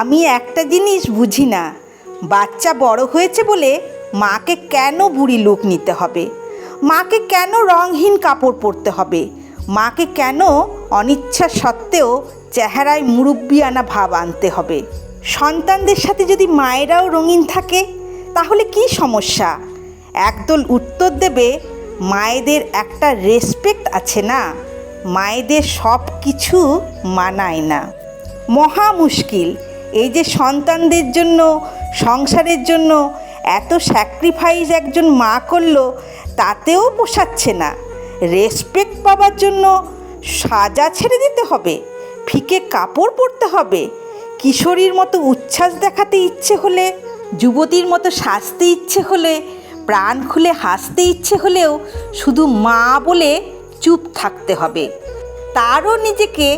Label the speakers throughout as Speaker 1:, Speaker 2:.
Speaker 1: আমি একটা জিনিস বুঝি না, বাচ্চা বড় হয়েছে বলে মাকে কেন বুড়ি লুক নিতে হবে? মাকে কেন রঙহীন কাপড় পরতে হবে? মাকে কেন অনিচ্ছা সত্ত্বেও চেহারায় মুরব্বিয়ানা ভাব আনতে হবে? সন্তানদের সাথে যদি মায়েরাও রঙিন থাকে তাহলে কি সমস্যা? একদল উত্তর দেবে, মায়েদের একটা রেসপেক্ট আছে না, মায়েদের সব কিছু মানায় না। মহা মুশকিল। এই যে সন্তানদের জন্য, সংসারের জন্য এত স্যাক্রিফাইস একজন মা করলো, তাতেও পোষাচ্ছে না। রেসপেক্ট পাওয়ার জন্য সাজা ছেড়ে দিতে হবে, ফিকে কাপড় পরতে হবে, কিশোরীর মতো উচ্ছ্বাস দেখাতে ইচ্ছে হলে, যুবতীর মতো সাজতে ইচ্ছে হলে, প্রাণ খুলে হাসতে ইচ্ছে হলেও শুধু মা বলে চুপ থাকতে হবে। তারও নিজেকে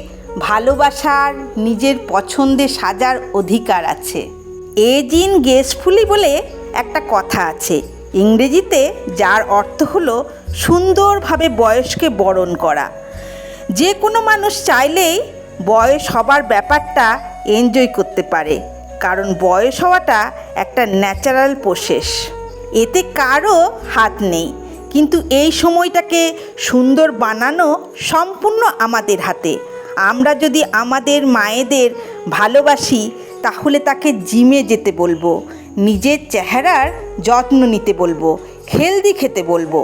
Speaker 1: ভালোবাসার, নিজের পছন্দে সাজার অধিকার আছে। এজিং গ্রেসফুলি বলে একটা কথা আছে ইংরেজিতে, যার অর্থ হলো সুন্দরভাবে বয়সকে বরণ করা। যে কোনো মানুষ চাইলেই বয়স হবার ব্যাপারটা এনজয় করতে পারে, কারণ বয়স হওয়াটা একটা ন্যাচারাল প্রসেস, এতে কারও হাত নেই। কিন্তু এই সময়টাকে সুন্দর বানানো সম্পূর্ণ আমাদের হাতে। আমরা যদি আমাদের মায়েদের ভালোবাসি তাহলে তাকে জিমে যেতে বলবো, নিজের চেহারার যত্ন নিতে বলবো, হেলদি খেতে বলবো।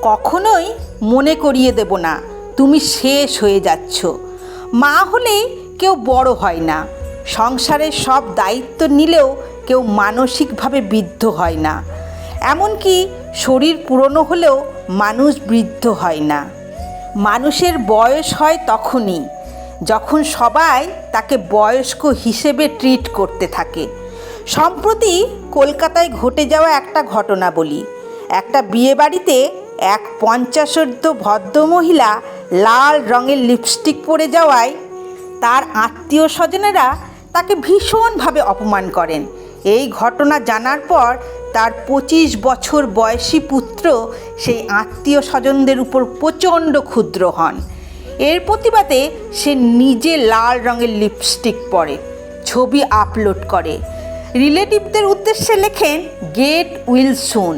Speaker 1: কখনোই মনে করিয়ে দেব না তুমি শেষ হয়ে যাচ্ছ। মা হলেই কেউ বড় হয় না, সংসারের সব দায়িত্ব নিলেও কেউ মানসিকভাবে বৃদ্ধ হয় না। এমনকি শরীর পুরনো হলেও মানুষ বৃদ্ধ হয় না। মানুষের বয়স হয় তখনই যখন সবাই তাকে বয়স্ক হিসেবে ট্রিট করতে থাকে। সম্প্রতি কলকাতায় ঘটে যাওয়া একটা ঘটনা বলি। একটা বিয়েবাড়িতে এক 50ঊর্ধ্ব ভদ্রমহিলা লাল রঙের লিপস্টিক পরে যাওয়ায় তার আত্মীয় স্বজনেরা তাকে ভীষণভাবে অপমান করেন। এই ঘটনা জানার পর তার 25 বছর বয়সী পুত্র সেই আত্মীয় স্বজনদের উপর প্রচণ্ড ক্ষুব্ধ হন। এর প্রতিবাদে সে নিজে লাল রঙের লিপস্টিক পরে ছবি আপলোড করে, রিলেটিভদের উদ্দেশ্যে লেখেন, গেট উইল সুন।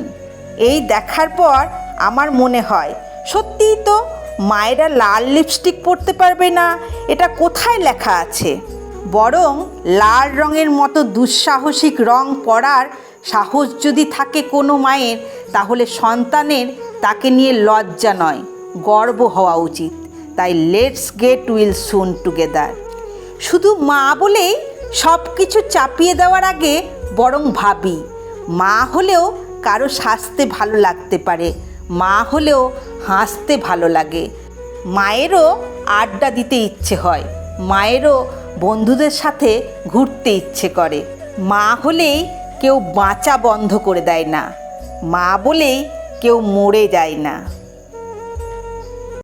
Speaker 1: এই দেখার পর আমার মনে হয়, সত্যিই তো মায়েরা লাল লিপস্টিক পরতে পারবে না, এটা কোথায় লেখা আছে? বরং লাল রঙের মতো দুঃসাহসিক রং পরার সাহস যদি থাকে কোনো মায়ের, তাহলে সন্তানের তাকে নিয়ে লজ্জা নয়, গর্ব হওয়া উচিত। তাই let's get will soon together. শুধু মা বলেই সব কিছু চাপিয়ে দেওয়ার আগে বরং ভাবি, মা হলেও কারো সাজতে ভালো লাগতে পারে, মা হলেও হাসতে ভালো লাগে, মায়েরও আড্ডা দিতে ইচ্ছে হয়, মায়েরও বন্ধুদের সাথে ঘুরতে ইচ্ছে করে। মা হলেই কেউ বাঁচা বন্ধ করে দেয় না, মা বলেই কেউ মরে যায় না।